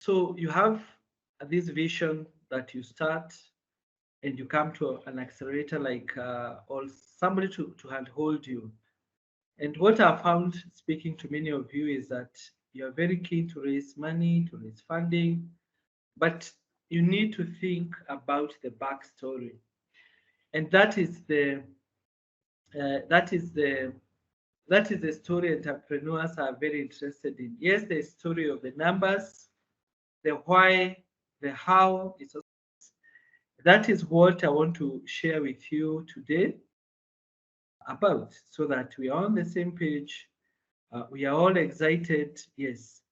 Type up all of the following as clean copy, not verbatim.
So you have this vision that you start and you come to an accelerator like or somebody to handhold you. And what I found speaking to many of you is that you're very keen to raise money, to raise funding, but you need to think about the backstory. And that is the that is the story entrepreneurs are very interested in. Yes, the story of the numbers, the why, the how. That is what I want to share with you today about, so that we are on the same page. We are all excited. Yes,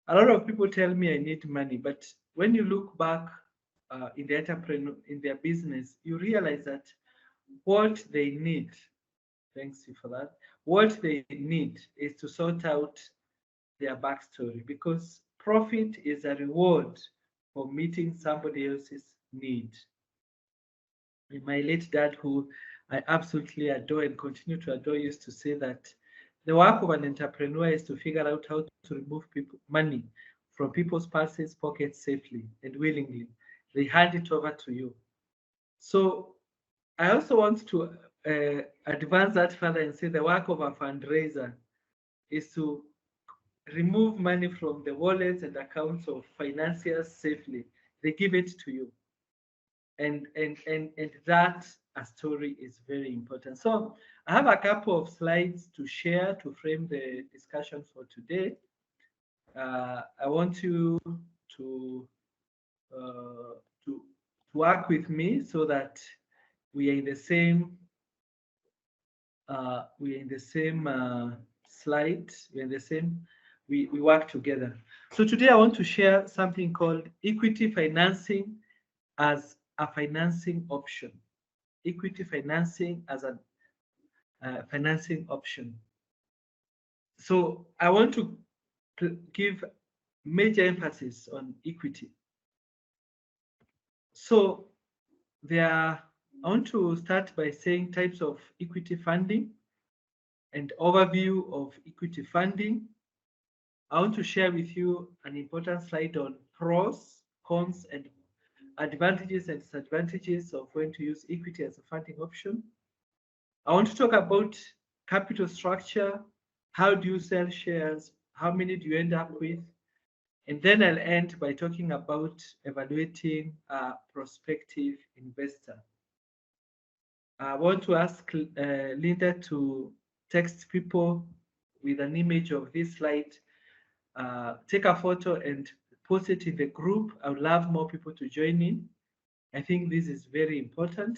a lot of people tell me I need money, but when you look back in the entrepreneur in their business, you realize that what they need, thanks you for that, what they need is to sort out their backstory, because profit is a reward for meeting somebody else's need. My late dad, who I absolutely adore and continue to adore, used to say that the work of an entrepreneur is to figure out how to remove money from people's purses, pockets safely and willingly. They hand it over to you. So I also want to advance that further and say the work of a fundraiser is to remove money from the wallets and accounts of financiers safely. They give it to you. And that a story is very important. So I have a couple of slides to share to frame the discussion for today. I want you to uh, to work with me so that we are in the same slide. We're in the same. We work together. So today I want to share something called equity financing as a financing option. Equity financing as a financing option. So I want to give major emphasis on equity. So I want to start by saying types of equity funding and overview of equity funding. I want to share with you an important slide on pros, cons, and advantages and disadvantages of when to use equity as a funding option. I want to talk about capital structure. How do you sell shares? How many do you end up with? And then I'll end by talking about evaluating a prospective investor. I want to ask Linda to text people with an image of this slide, take a photo and post it in the group. I would love more people to join in. I think this is very important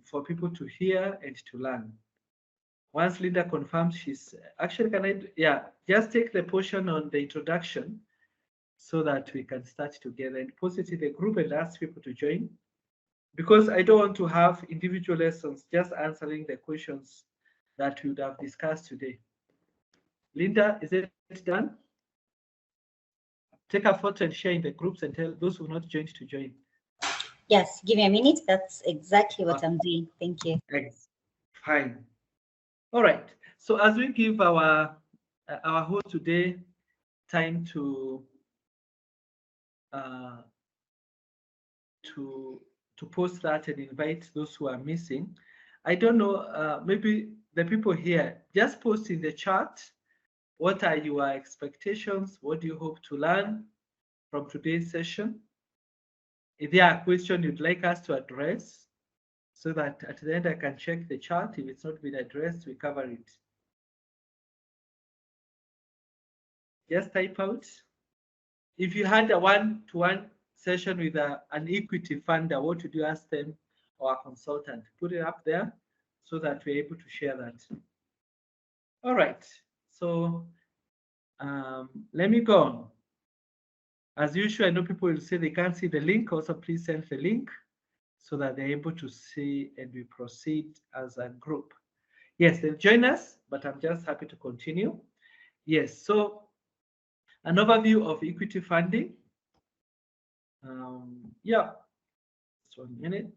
for people to hear and to learn. Once Linda confirms she's actually, yeah, just take the portion on the introduction so that we can start together and post it in the group and ask people to join. Because I don't want to have individual lessons, just answering the questions that we would have discussed today. Linda, is it done? Take a photo and share in the groups and tell those who have not joined to join. Yes, give me a minute. That's exactly what I'm doing. Thank you. Fine. All right. So as we give our host today time to post that and invite those who are missing, I don't know. Maybe the people here just post in the chat. What are your expectations? What do you hope to learn from today's session? If there are questions you'd like us to address, so that at the end I can check the chat. If it's not been addressed, we cover it. Just type out. If you had a one-to-one session with an equity funder, what would you ask them or a consultant? Put it up there so that we're able to share that. All right. So let me go on. As usual, I know people will say they can't see the link. Also, please send the link so that they're able to see and we proceed as a group. Yes, they'll join us, but I'm just happy to continue. Yes, so an overview of equity funding. Yeah, just 1 minute.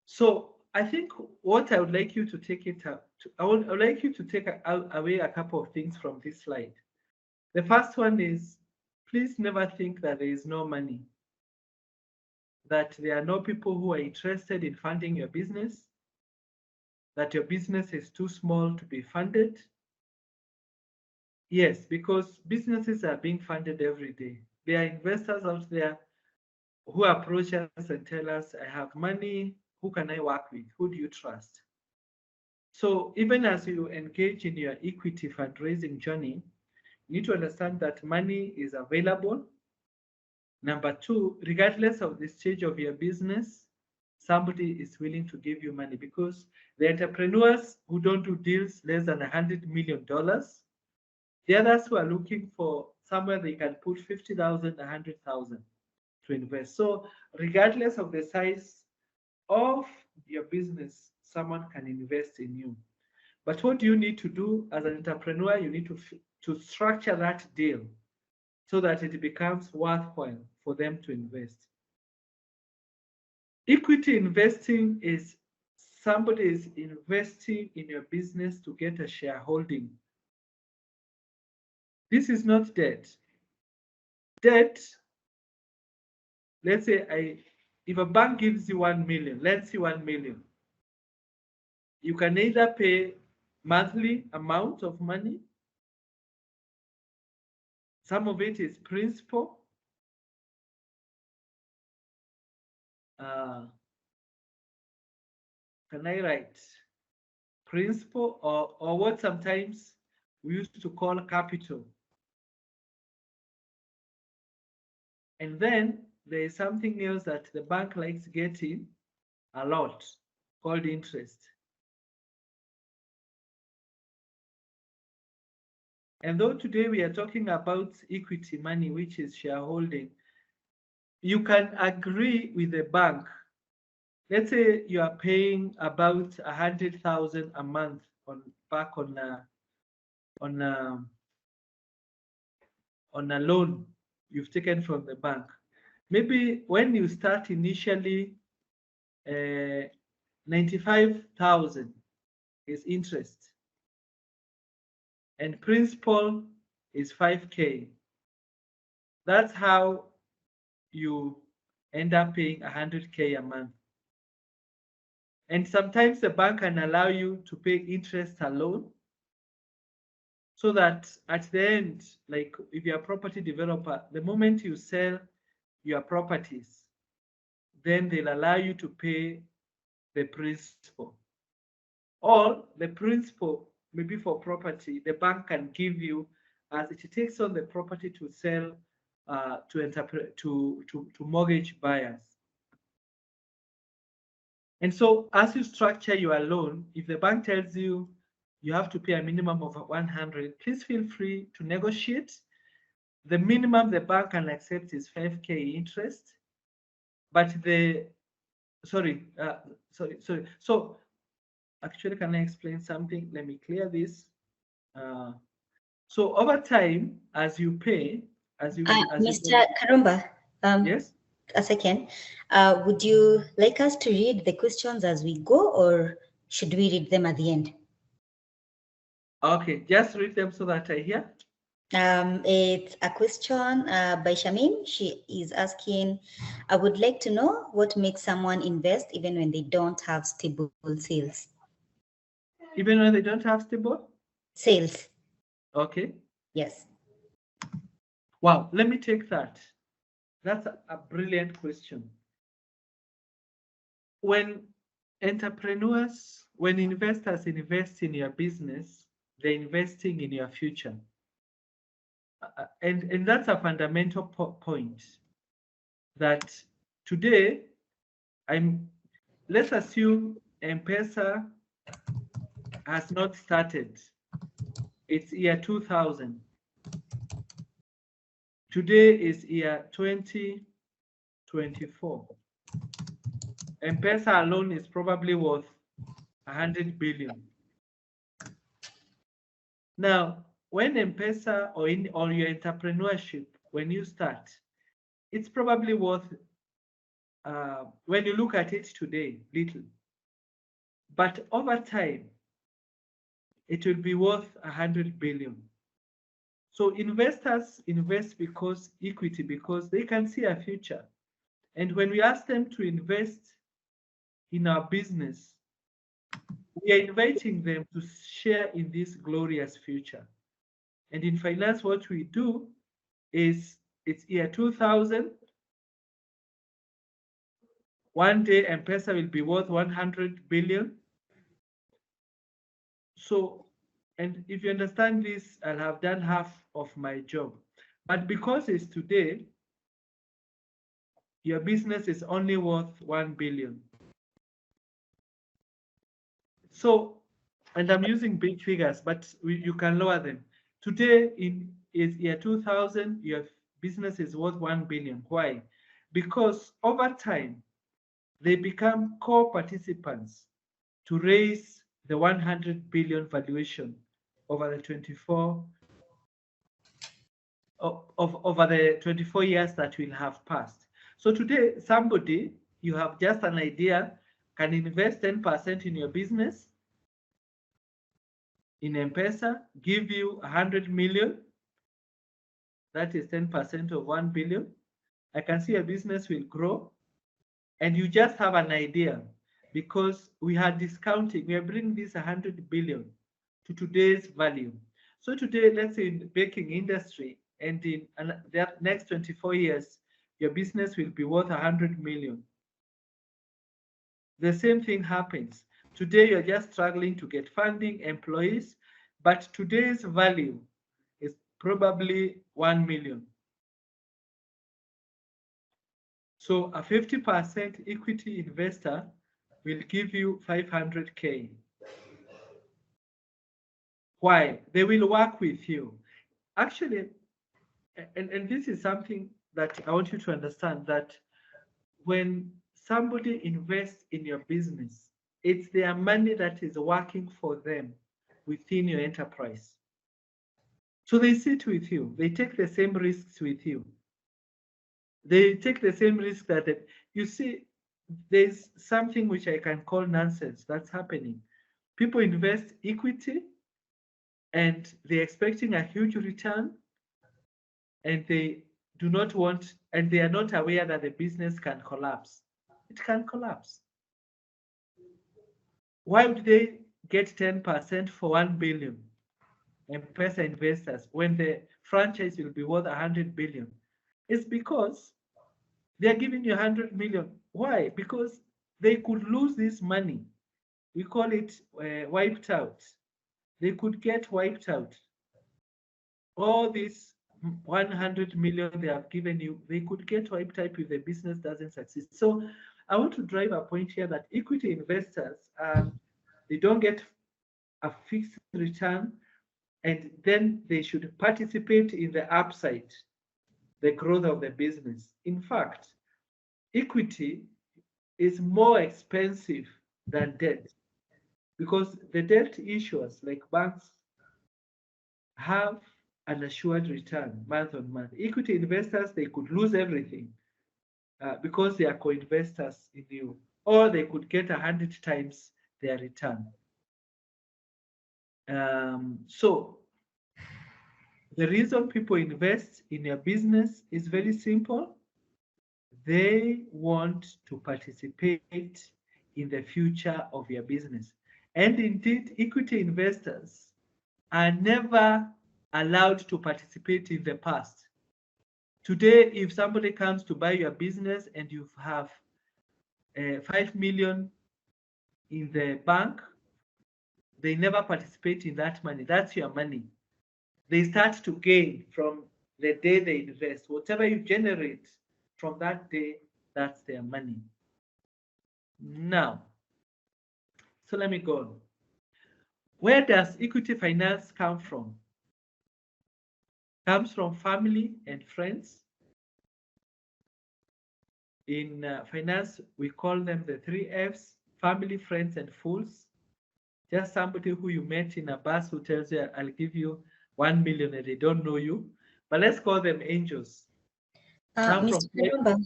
So I think what I would like you to take it up, I would like you to take away a couple of things from this slide. The first one is, please never think that there is no money, that there are no people who are interested in funding your business, that your business is too small to be funded. Yes, because businesses are being funded every day. There are investors out there who approach us and tell us, I have money, who can I work with? Who do you trust? So even as you engage in your equity fundraising journey, you need to understand that money is available. Number two, regardless of the stage of your business, somebody is willing to give you money, because the entrepreneurs who don't do deals less than $100 million, the others who are looking for somewhere they can put 50,000, 100,000 to invest. So regardless of the size of your business, someone can invest in you. But what do you need to do as an entrepreneur? You need to structure that deal so that it becomes worthwhile for them to invest. Equity investing is somebody is investing in your business to get a shareholding. This is not debt. Debt, let's say if a bank gives you 1 million, let's say 1 million, you can either pay monthly amount of money, some of it is principal, can I write principal, or what sometimes we used to call capital. And then there is something else that the bank likes getting a lot, called interest. And though today we are talking about equity money, which is shareholding, you can agree with the bank. Let's say you are paying about 100,000 a month on a loan you've taken from the bank. Maybe when you start initially, 95,000 is interest, and principal is 5K. That's how you end up paying 100K a month. And sometimes the bank can allow you to pay interest alone, so that at the end, like if you're a property developer, the moment you sell your properties, then they'll allow you to pay the principal. Or the principal, maybe for property, the bank can give you as it takes on the property to sell to mortgage buyers. And so as you structure your loan, if the bank tells you you have to pay a minimum of 100, please feel free to negotiate. The minimum the bank can accept is 5K interest, but so actually, can I explain something? Let me clear this. So over time, as you pay, Mr. Karumba, yes, a second. Would you like us to read the questions as we go, or should we read them at the end? Okay, just read them so that I hear. It's a question by Shamim. She is asking, I would like to know what makes someone invest even when they don't have stable sales. Even when they don't have stable sales. Okay. Yes. Wow, let me take that. That's a brilliant question. When entrepreneurs, when investors invest in your business, they're investing in your future. And that's a fundamental point, that today, let's assume M-Pesa has not started. It's year 2000. Today is year 2024. M-Pesa alone is probably worth 100 billion. Now, when M-Pesa or your entrepreneurship, when you start, it's probably worth, when you look at it today, little. but over time, it will be worth 100 billion. So investors invest because equity, because they can see a future. And when we ask them to invest in our business, we are inviting them to share in this glorious future. And in finance, what we do is it's year 2000. One day, M-Pesa will be worth 100 billion. So, and if you understand this, I'll have done half of my job. But because it's today, your business is only worth 1 billion. So, and I'm using big figures, but you can lower them. Today, in is year 2000, your business is worth 1 billion. Why? Because over time, they become core participants to raise the 100 billion valuation over the 24 over the 24 years that will have passed. So today, somebody, you have just an idea, can invest 10% in your business in M-Pesa, give you 100 million. That is 10% of 1 billion. I can see your business will grow. And you just have an idea because we are discounting, we are bringing this 100 billion to today's value. So today, let's say in the baking industry, and in the next 24 years, your business will be worth 100 million. The same thing happens. Today, you're just struggling to get funding, employees, but today's value is probably 1 million. So a 50% equity investor will give you 500K. Why? They will work with you. Actually, and this is something that I want you to understand, that when somebody invests in your business, it's their money that is working for them within your enterprise. So they sit with you, they take the same risks with you. They take the same risk that you see, there's something which I can call nonsense that's happening. People invest equity and they're expecting a huge return, and they do not want, and they are not aware that the business can collapse. It can collapse. Why would they get 10% for 1 billion M-Pesa investors when the franchise will be worth 100 billion? It's because they're giving you 100 million. Why? Because they could lose this money. We call it wiped out. They could get wiped out. All this 100 million they have given you, they could get wiped out if the business doesn't succeed. So I want to drive a point here that equity investors, they don't get a fixed return, and then they should participate in the upside, the growth of the business. In fact, equity is more expensive than debt because the debt issuers like banks have an assured return month on month. Equity investors, they could lose everything because they are co-investors in you, or they could get 100 times their return. So the reason people invest in your business is very simple. They want to participate in the future of your business. And indeed, equity investors are never allowed to participate in the past. Today, if somebody comes to buy your business and you have 5 million in the bank, they never participate in that money. That's your money. They start to gain from the day they invest. Whatever you generate from that day, that's their money. Now, so let me go on. Where does equity finance come from? Comes from family and friends. In finance, we call them the 3 Fs: family, friends, and fools. Just somebody who you met in a bus who tells you, I'll give you 1 million, and they don't know you. But let's call them angels. Mr. Kalumba,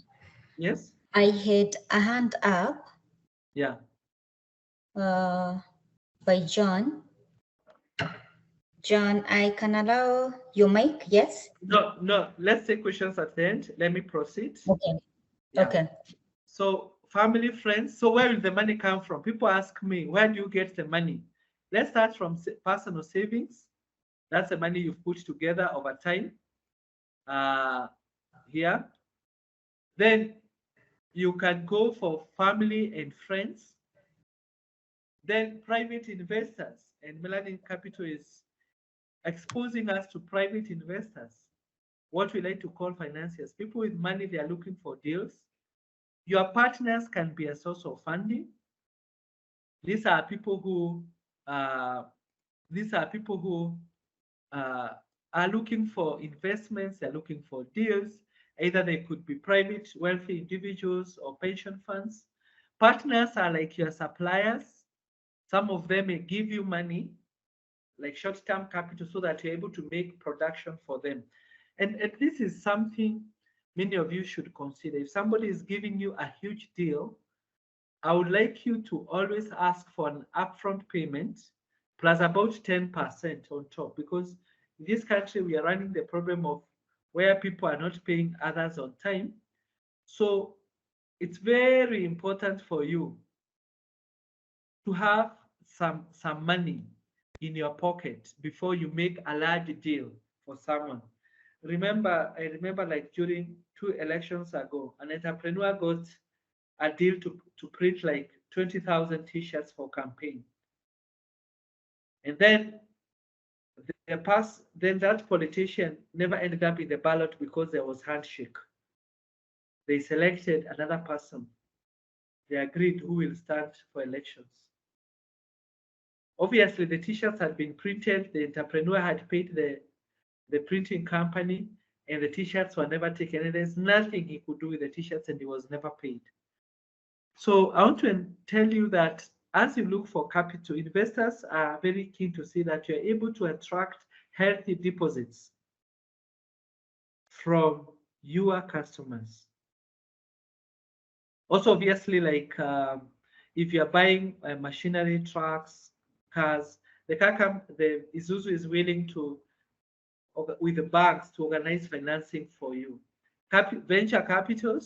yes? I had a hand up. Yeah. by John. John, I can allow your mic, yes? No, let's take questions at the end. Let me proceed. Okay. Yeah. Okay. So family, friends. So where will the money come from? People ask me, where do you get the money? Let's start from personal savings. That's the money you've put together over time. Here. Then you can go for family and friends. Then private investors, and Melanin Capital is exposing us to private investors, what we like to call financiers, people with money, they are looking for deals. Your partners can be a source of funding. These are people who uh, these are people who uh, are looking for investments, they're looking for deals. Either they could be private, wealthy individuals or pension funds. Partners are like your suppliers. Some of them may give you money, like short-term capital, so that you're able to make production for them. And this is something many of you should consider. If somebody is giving you a huge deal, I would like you to always ask for an upfront payment plus about 10% on top, because in this country we are running the problem of where people are not paying others on time. So it's very important for you to have some money in your pocket before you make a large deal for someone. I remember like during 2 elections ago, an entrepreneur got a deal to print like 20,000 t-shirts for campaign. And then then that politician never ended up in the ballot because there was handshake. They selected another person. They agreed who will stand for elections. Obviously, the t-shirts had been printed, the entrepreneur had paid the printing company, and the t-shirts were never taken. And there's nothing he could do with the t-shirts, and he was never paid. So I want to tell you that as you look for capital, investors are very keen to see that you're able to attract healthy deposits from your customers. Also, obviously, like if you're buying machinery, trucks, cars, the Isuzu is willing to, with the banks, to organize financing for you. Venture capital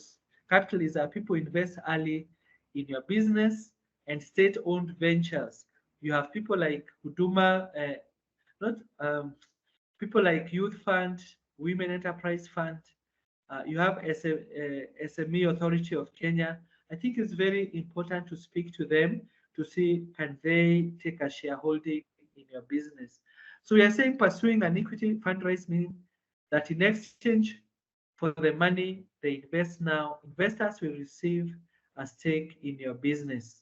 is that people invest early in your business, and state-owned ventures. You have people like Huduma, not people like Youth Fund, Women Enterprise Fund. You have SME Authority of Kenya. I think it's very important to speak to them to see can they take a shareholding in your business. So we are saying pursuing an equity fundraise means that in exchange for the money they invest now, investors will receive a stake in your business.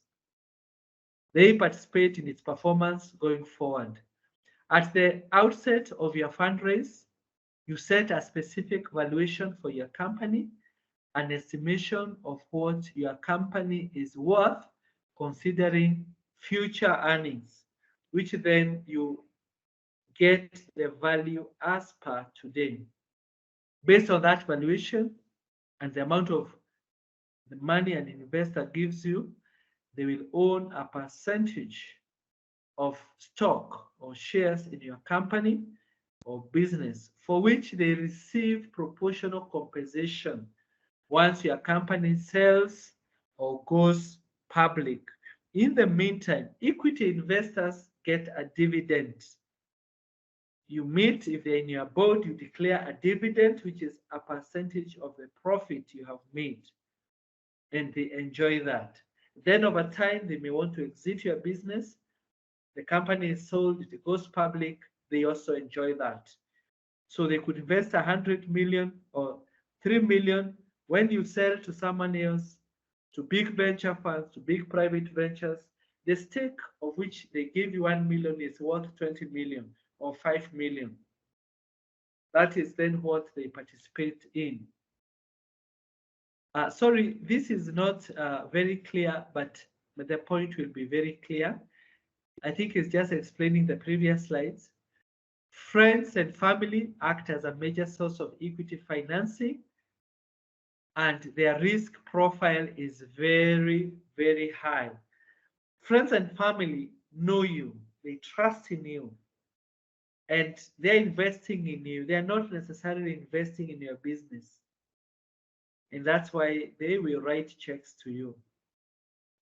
They participate in its performance going forward. At the outset of your fundraise, you set a specific valuation for your company, an estimation of what your company is worth, considering future earnings, which then you get the value as per today. Based on that valuation and the amount of the money an investor gives you, they will own a percentage of stock or shares in your company or business, for which they receive proportional compensation once your company sells or goes public. In the meantime, equity investors get a dividend. You meet, if they're in your board, you declare a dividend, which is a percentage of the profit you have made, and they enjoy that. Then over time, they may want to exit your business. The company is sold, it goes public, they also enjoy that. So they could invest 100 million or 3 million. When you sell to someone else, to big venture funds, to big private ventures, the stake of which they give you 1 million is worth 20 million or 5 million. That is then what they participate in. Sorry, this is not very clear, but the point will be very clear. I think it's just explaining the previous slides. Friends and family act as a major source of equity financing, and their risk profile is very, very high. Friends and family know you, they trust in you, and they're investing in you. They're not necessarily investing in your business. And that's why they will write checks to you.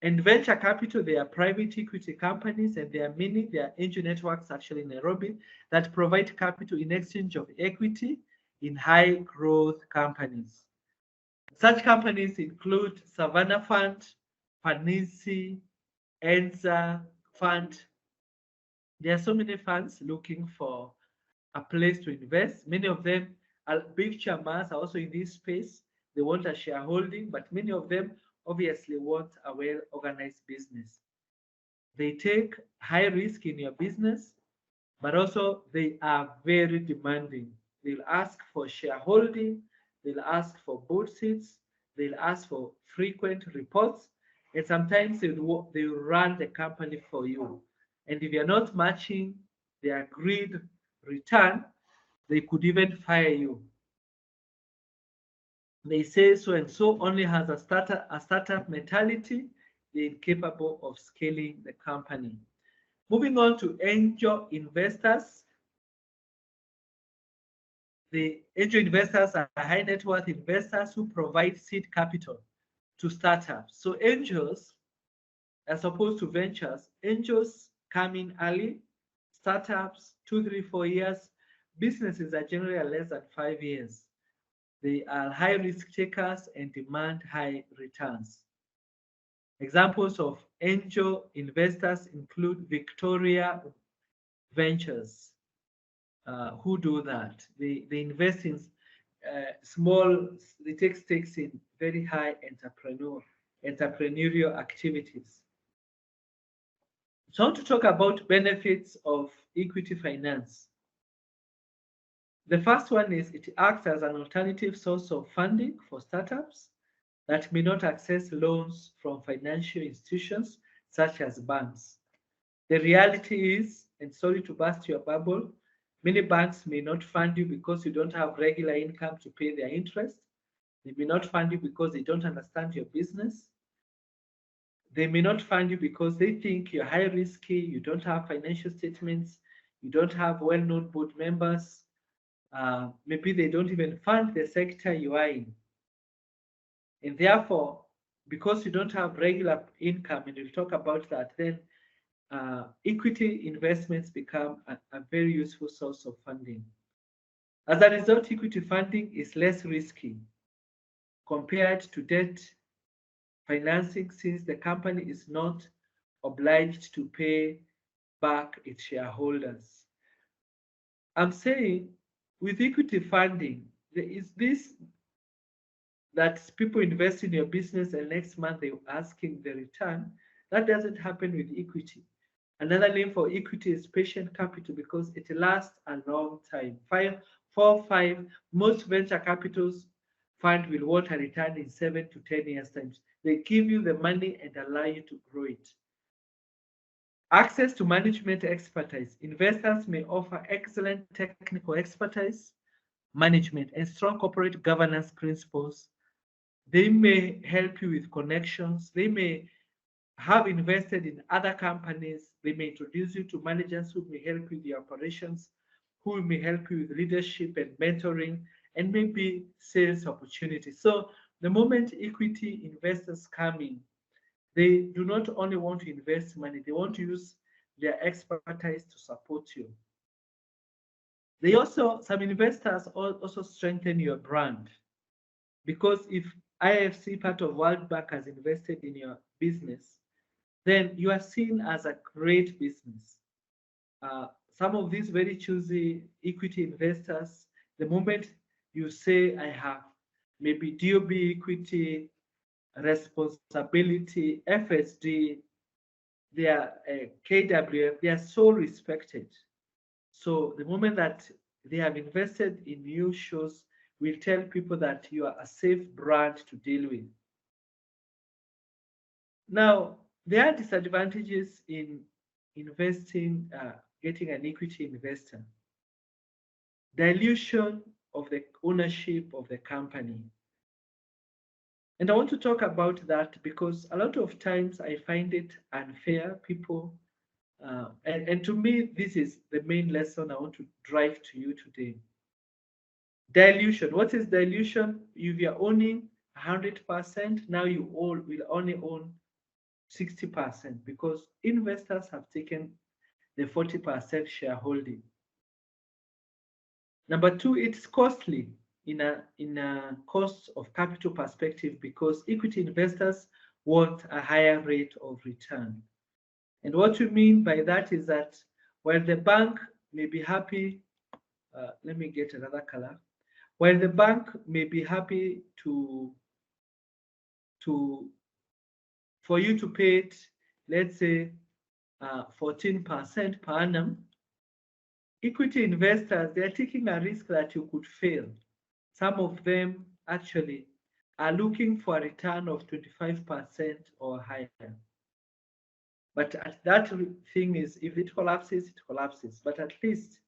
And venture capital, they are private equity companies, and there are many, there are angel networks actually in Nairobi that provide capital in exchange of equity in high growth companies. Such companies include Savannah Fund, Panisi, Enza Fund. There are so many funds looking for a place to invest. Many of them are big chairmans are also in this space. They want a shareholding, but many of them obviously want a well-organized business. They take high risk in your business, but also they are very demanding. They'll ask for shareholding, they'll ask for board seats, they'll ask for frequent reports, and sometimes they'll run the company for you. And if you're not matching the agreed return, they could even fire you. They say so and so only has a startup mentality, they're incapable of scaling the company. Moving on to angel investors. The angel investors are high net worth investors who provide seed capital to startups. So angels, as opposed to ventures, angels come in early, startups 2, 3, 4 years, businesses are generally less than 5 years. They are high risk takers and demand high returns. Examples of angel investors include Victoria Ventures, who do that. They invest in small, they take stakes in very high entrepreneurial activities. So I want to talk about benefits of equity finance. The first one is it acts as an alternative source of funding for startups that may not access loans from financial institutions such as banks. The reality is, and sorry to burst your bubble, many banks may not fund you because you don't have regular income to pay their interest. They may not fund you because they don't understand your business. They may not fund you because they think you're high risky, you don't have financial statements, you don't have well-known board members. Maybe they don't even fund the sector you are in. And therefore, because you don't have regular income, and we'll talk about that, then equity investments become a very useful source of funding. As a result, equity funding is less risky compared to debt financing, since the company is not obliged to pay back its shareholders. I'm saying with equity funding, there is this that people invest in your business and next month they're asking the return. That doesn't happen with equity. Another name for equity is patient capital because it lasts a long time. 4 or 5, most venture capitals fund will want a return in 7 to 10 years times. They give you the money and allow you to grow it. Access to management expertise. Investors may offer excellent technical expertise, management, and strong corporate governance principles. They may help you with connections. They may have invested in other companies. They may introduce you to managers who may help you with the operations, who may help you with leadership and mentoring, and maybe sales opportunities. So the moment equity investors come in, they do not only want to invest money, they want to use their expertise to support you. Some investors also strengthen your brand, because if IFC, part of World Bank, has invested in your business, then you are seen as a great business. Some of these very choosy equity investors, the moment you say, I have maybe DOB equity, responsibility, FSD, they are KWF, they are so respected. So the moment that they have invested in you shows, will tell people that you are a safe brand to deal with. Now, there are disadvantages in investing, getting an equity investor. Dilution of the ownership of the company. And I want to talk about that because a lot of times I find it unfair. People, and to me, this is the main lesson I want to drive to you today. Dilution. What is dilution? If you're owning 100%, now you all will only own 60% because investors have taken the 40% shareholding. Number two, it's costly in a cost of capital perspective because equity investors want a higher rate of return. And what you mean by that is that while the bank may be happy, let me get another color. While the bank may be happy to for you to pay it, let's say 14% per annum, equity investors, they're taking a risk that you could fail. Some of them actually are looking for a return of 25% or higher. But that thing is, if it collapses, it collapses. But at least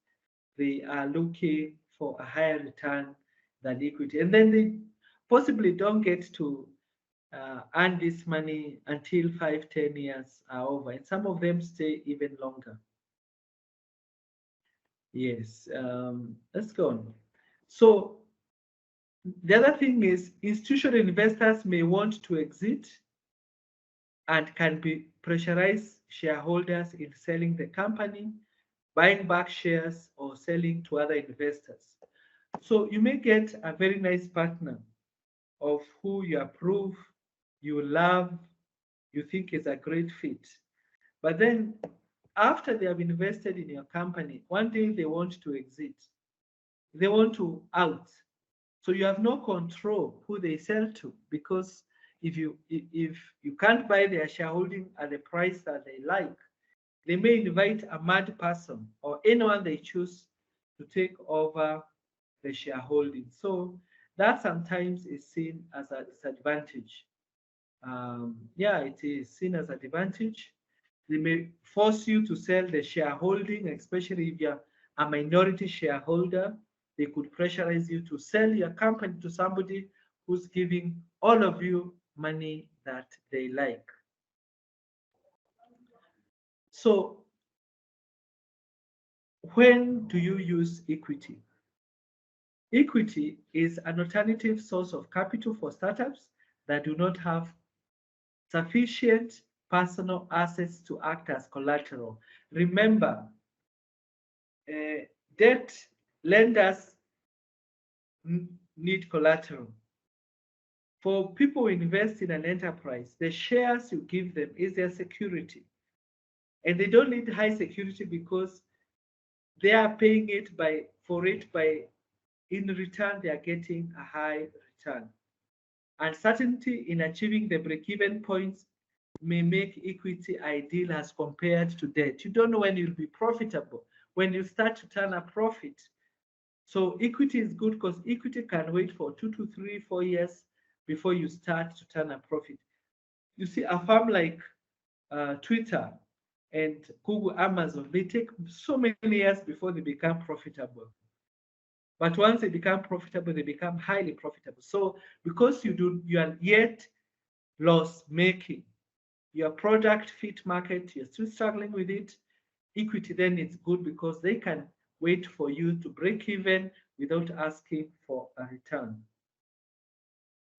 they are looking for a higher return than equity. And then they possibly don't get to earn this money until 5, 10 years are over. And some of them stay even longer. Yes, let's go on. So the other thing is institutional investors may want to exit and can be pressurize shareholders in selling the company, buying back shares, or selling to other investors. So you may get a very nice partner of who you approve, you love, you think is a great fit. But then after they have invested in your company, one day they want to exit. They want to out. So you have no control who they sell to because if you can't buy their shareholding at the price that they like, they may invite a mad person or anyone they choose to take over the shareholding. So that sometimes is seen as a disadvantage. Yeah, it is seen as an advantage. They may force you to sell the shareholding, especially if you're a minority shareholder. They could pressurize you to sell your company to somebody who's giving all of you money that they like. So, when do you use equity? Equity is an alternative source of capital for startups that do not have sufficient personal assets to act as collateral. Remember, debt lenders need collateral. For people who invest in an enterprise, the shares you give them is their security. And they don't need high security because they are paying it by in return they are getting a high return. Uncertainty in achieving the break-even points may make equity ideal as compared to debt. You don't know when you'll be profitable, when you start to turn a profit. So equity is good because equity can wait for 2 to 3, 4 years before you start to turn a profit. You see, a firm like Twitter and Google, Amazon, they take so many years before they become profitable. But once they become profitable, they become highly profitable. So because you are yet loss making, your product fit market, you're still struggling with it, equity then it's good because they can wait for you to break even without asking for a return.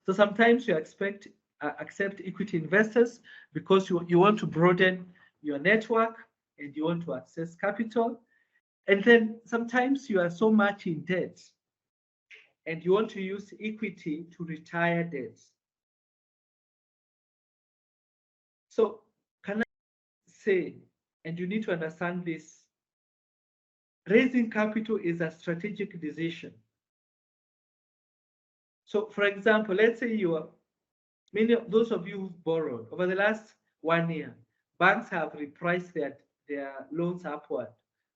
So sometimes you accept equity investors because you want to broaden your network and you want to access capital. And then sometimes you are so much in debt and you want to use equity to retire debts. So can I say, and you need to understand this, raising capital is a strategic decision. So for example, let's say you are many of those of you who've borrowed over the last 1 year, banks have repriced their loans upward.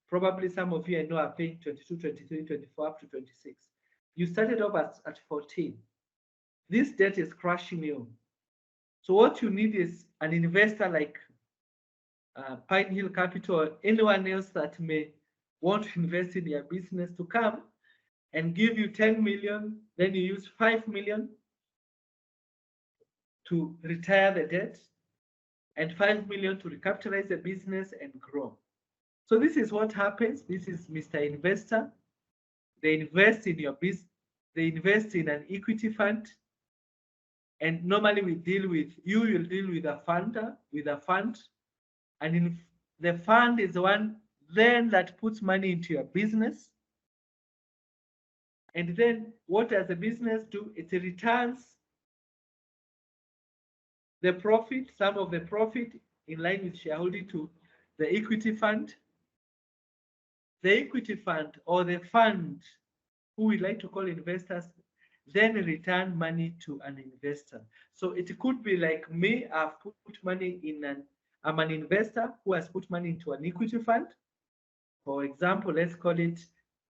Probably some of you I know are paying 22, 23, 24, up to 26. You started off at 14. This debt is crushing you. So what you need is an investor like Pine Hill Capital or anyone else that may want to invest in your business to come and give you 10 million, then you use 5 million to retire the debt, and 5 million to recapitalize the business and grow. So this is what happens. This is Mr. Investor. They invest in your business. They invest in an equity fund. And normally we deal with, you will deal with a funder, with a fund. And in the fund is the one then that puts money into your business. And then what does the business do? It returns the profit, some of the profit in line with shareholding to the equity fund. The equity fund or the fund, who we like to call investors, then return money to an investor. So it could be like me, I've put money in I'm an investor who has put money into an equity fund. For example, let's call it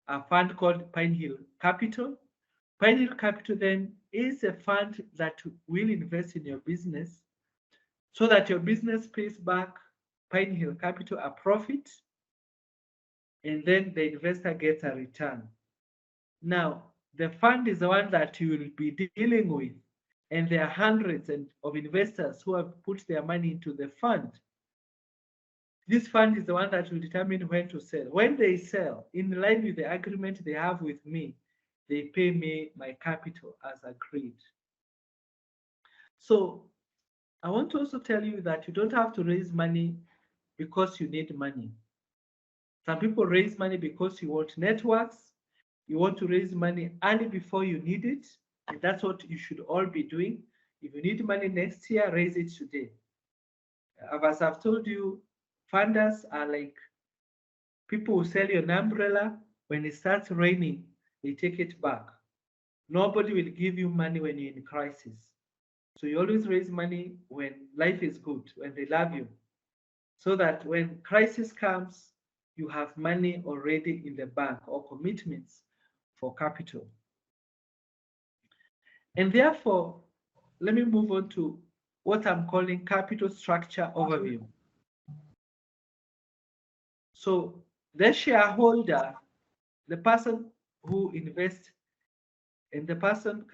a fund called Pine Hill Capital. Pine Hill Capital then is a fund that will invest in your business so that your business pays back Pine Hill Capital a profit, and then the investor gets a return. Now, the fund is the one that you will be dealing with, and there are hundreds of investors who have put their money into the fund. This fund is the one that will determine when to sell. When they sell, in line with the agreement they have with me, they pay me my capital as agreed. So I want to also tell you that you don't have to raise money because you need money. Some people raise money because you want networks. You want to raise money early before you need it. And that's what you should all be doing. If you need money next year, raise it today. As I've told you, funders are like people who sell you an umbrella. When it starts raining, they take it back. Nobody will give you money when you're in crisis. So you always raise money when life is good, when they love you, so that when crisis comes, you have money already in the bank or commitments for capital. And therefore, let me move on to what I'm calling capital structure overview. So the shareholder, the person who invests, and the person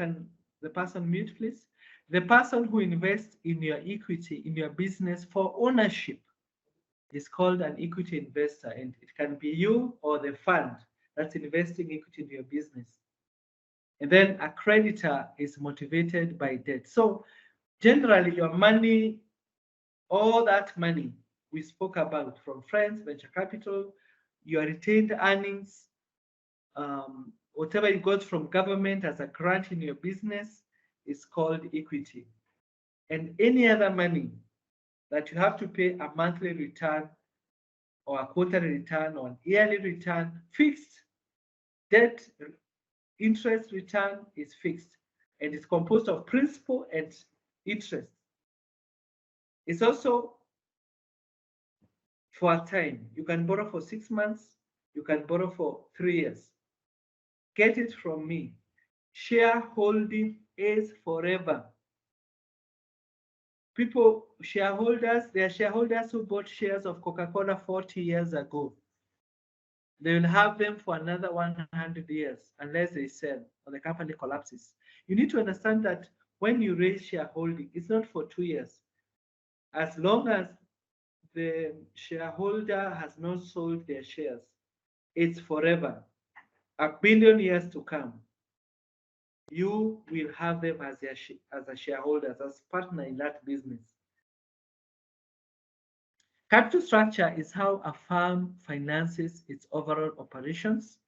mute, please. The person who invests in your equity, in your business for ownership is called an equity investor, and it can be you or the fund that's investing equity in your business. And then a creditor is motivated by debt. So generally your money, all that money we spoke about from friends, venture capital, your retained earnings, whatever you got from government as a grant in your business is called equity. And any other money that you have to pay a monthly return or a quarterly return or an yearly return, fixed. Debt interest return is fixed and it's composed of principal and interest. It's also for a time. You can borrow for 6 months, you can borrow for 3 years. Get it from me. Shareholding is forever. People, shareholders, there are shareholders who bought shares of Coca-Cola 40 years ago. They will have them for another 100 years unless they sell or the company collapses. You need to understand that when you raise shareholding, it's not for 2 years. As long as the shareholder has not sold their shares, it's forever. 1 billion years to come. You will have them as a shareholders, as partner in that business. Capital structure is how a firm finances its overall operations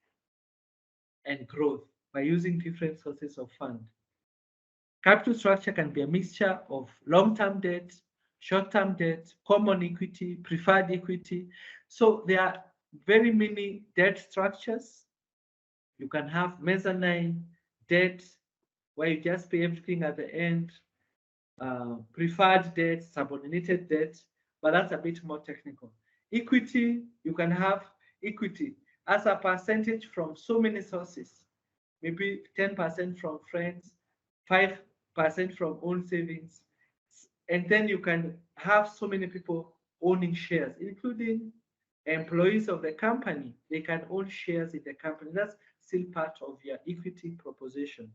and growth by using different sources of fund. Capital structure can be a mixture of long-term debt, short-term debt, common equity, preferred equity. So there are very many debt structures. You can have mezzanine debt, where you just pay everything at the end, preferred debt, subordinated debt, but that's a bit more technical. Equity, you can have equity as a percentage from so many sources, maybe 10% from friends, 5% from own savings, and then you can have so many people owning shares, including employees of the company. They can own shares in the company. That's still part of your equity proposition.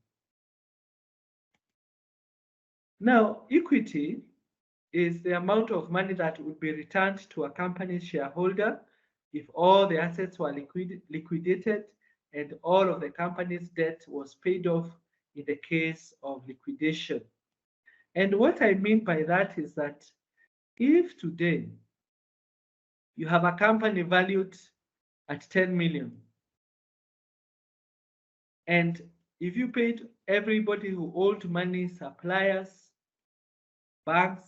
Now, equity is the amount of money that would be returned to a company's shareholder if all the assets were liquidated and all of the company's debt was paid off in the case of liquidation. And what I mean by that is that if today you have a company valued at 10 million, and if you paid everybody who owed money, suppliers, banks,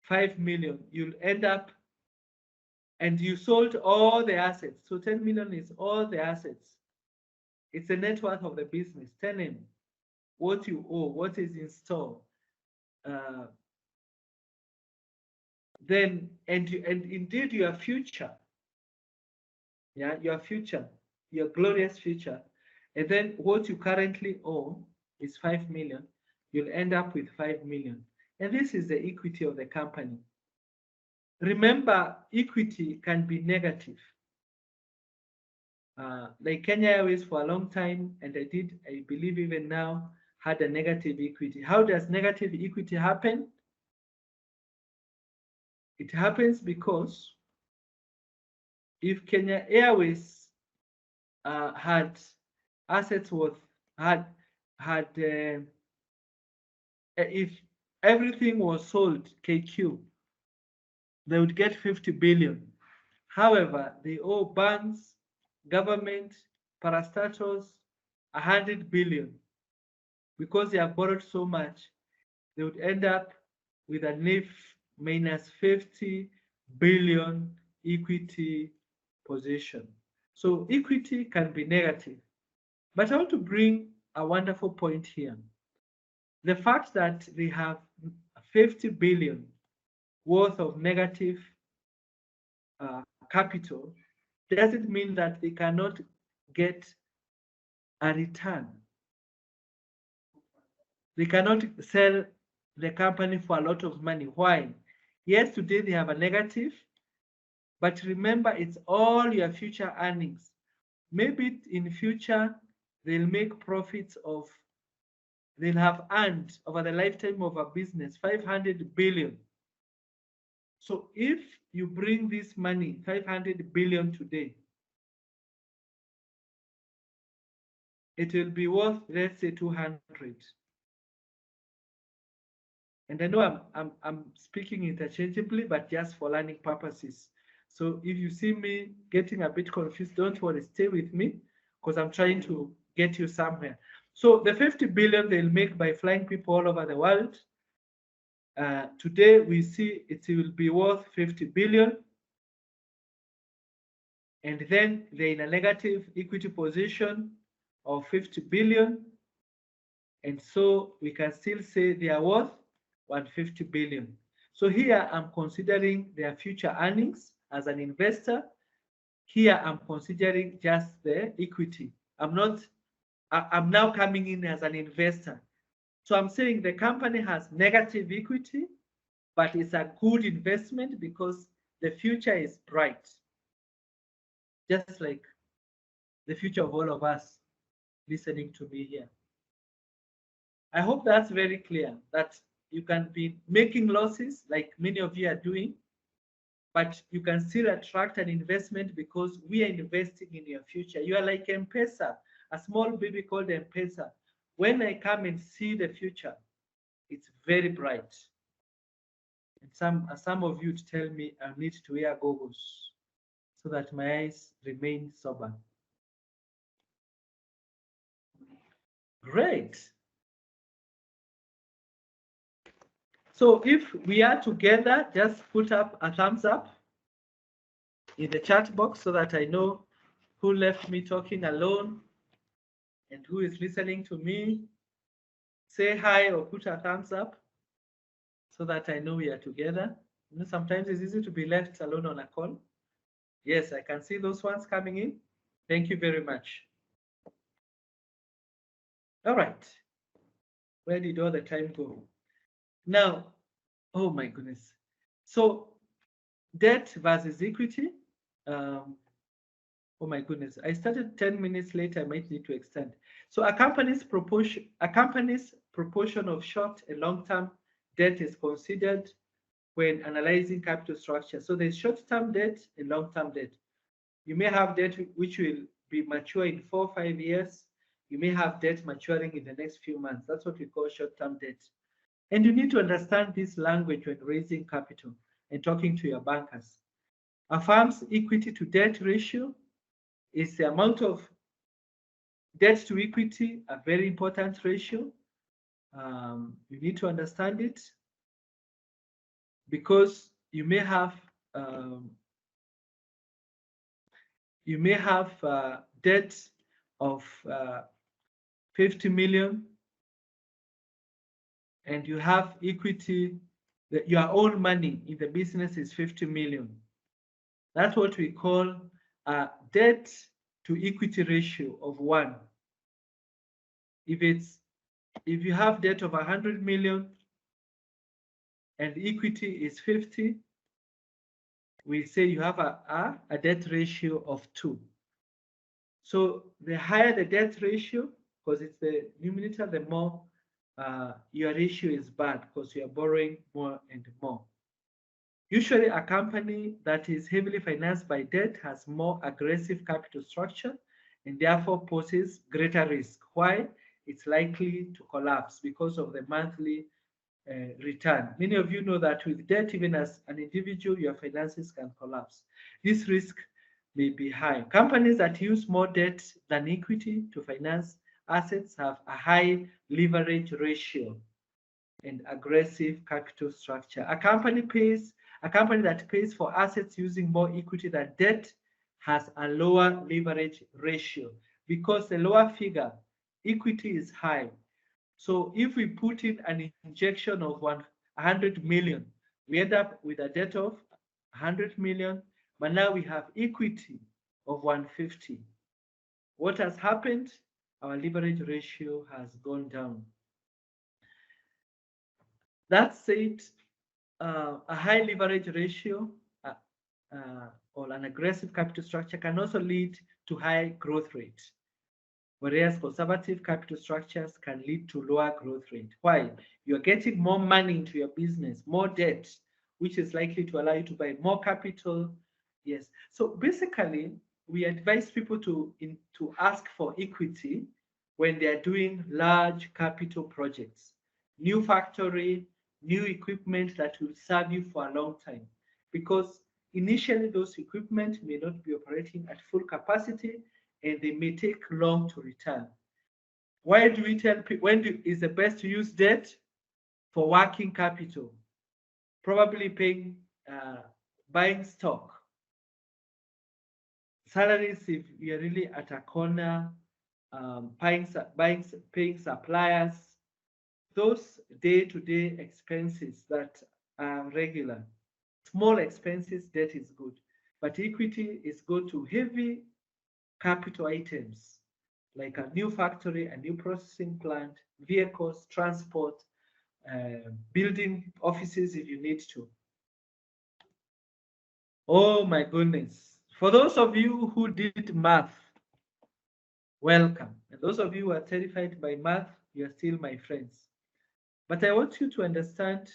5 million, you'll end up, and you sold all the assets. So 10 million is all the assets. It's the net worth of the business. 10M, what you owe, what is in store. Then, and indeed your future, yeah, your future, your glorious future. And then what you currently owe is 5 million. You'll end up with 5 million. And this is the equity of the company. Remember, equity can be negative. Like Kenya Airways for a long time, and I believe even now, had a negative equity. How does negative equity happen? It happens because if Kenya Airways had assets worth, if everything was sold KQ, they would get 50 billion. However, they owe banks, government, parastatals 100 billion. Because they have borrowed so much, they would end up with a NIF minus 50 billion equity position. So equity can be negative. But I want to bring a wonderful point here. The fact that they have 50 billion worth of negative capital doesn't mean that they cannot get a return. They cannot sell the company for a lot of money. Why? Yes, today they have a negative, but remember, it's all your future earnings. Maybe in future, they'll make profits of, they'll have earned over the lifetime of a business, 500 billion. So if you bring this money, 500 billion today, it will be worth, let's say, 200. And I know I'm speaking interchangeably, but just for learning purposes. So if you see me getting a bit confused, don't worry, stay with me, because I'm trying to get you somewhere. So the 50 billion they'll make by flying people all over the world. Today we see it will be worth 50 billion. And then they're in a negative equity position of 50 billion. And so we can still say they are worth 150 billion. So here I'm considering their future earnings as an investor. Here I'm considering just the equity. I'm now coming in as an investor. So I'm saying the company has negative equity, but it's a good investment because the future is bright. Just like the future of all of us listening to me here. I hope that's very clear, that you can be making losses like many of you are doing, but you can still attract an investment because we are investing in your future. You are like M-Pesa, a small baby called M-Pesa. When I come and see the future, it's very bright. And some of you tell me I need to wear goggles so that my eyes remain sober. Great. So if we are together, just put up a thumbs up in the chat box so that I know who left me talking alone and who is listening to me. Say hi or put a thumbs up so that I know we are together. You know, sometimes it's easy to be left alone on a call. Yes, I can see those ones coming in. Thank you very much. All right. Where did all the time go? Now, oh my goodness. So debt versus equity. Oh my goodness, I started 10 minutes late. I might need to extend. So a company's proportion of short and long-term debt is considered when analyzing capital structure. So there's short-term debt and long-term debt. You may have debt which will be mature in 4 or 5 years. You may have debt maturing in the next few months. That's what we call short-term debt. And you need to understand this language when raising capital and talking to your bankers. A firm's equity to debt ratio is the amount of debt to equity, a very important ratio. You need to understand it because you may have debt of 50 million and you have equity, that your own money in the business is 50 million. That's what we call a debt to equity ratio of 1. If you have debt of 100 million and equity is 50, we say you have a debt ratio of 2. So the higher the debt ratio, because it's the numerator, the more your ratio is bad because you are borrowing more and more. Usually a company that is heavily financed by debt has more aggressive capital structure and therefore poses greater risk. Why? It's likely to collapse because of the monthly return. Many of you know that with debt, even as an individual, your finances can collapse. This risk may be high. Companies that use more debt than equity to finance assets have a high leverage ratio and aggressive capital structure. A company that pays for assets using more equity than debt has a lower leverage ratio because the lower figure, equity is high. So if we put in an injection of 100 million, we end up with a debt of 100 million, but now we have equity of 150. What has happened? Our leverage ratio has gone down. That said, a high leverage ratio or an aggressive capital structure can also lead to high growth rate, whereas conservative capital structures can lead to lower growth rate. Why? You're getting more money into your business, more debt, which is likely to allow you to buy more capital. Yes. So basically, we advise people to ask for equity when they are doing large capital projects, new factory, new equipment that will serve you for a long time. Because initially those equipment may not be operating at full capacity and they may take long to return. Why do we tell people is the best to use debt? For working capital, probably buying stock, salaries if you're really at a corner, paying suppliers, those day-to-day expenses that are regular. Small expenses, debt is good, but equity is good to heavy capital items like a new factory, a new processing plant, vehicles, transport, building offices if you need to. Oh my goodness. For those of you who did math, welcome. And those of you who are terrified by math, you are still my friends. But I want you to understand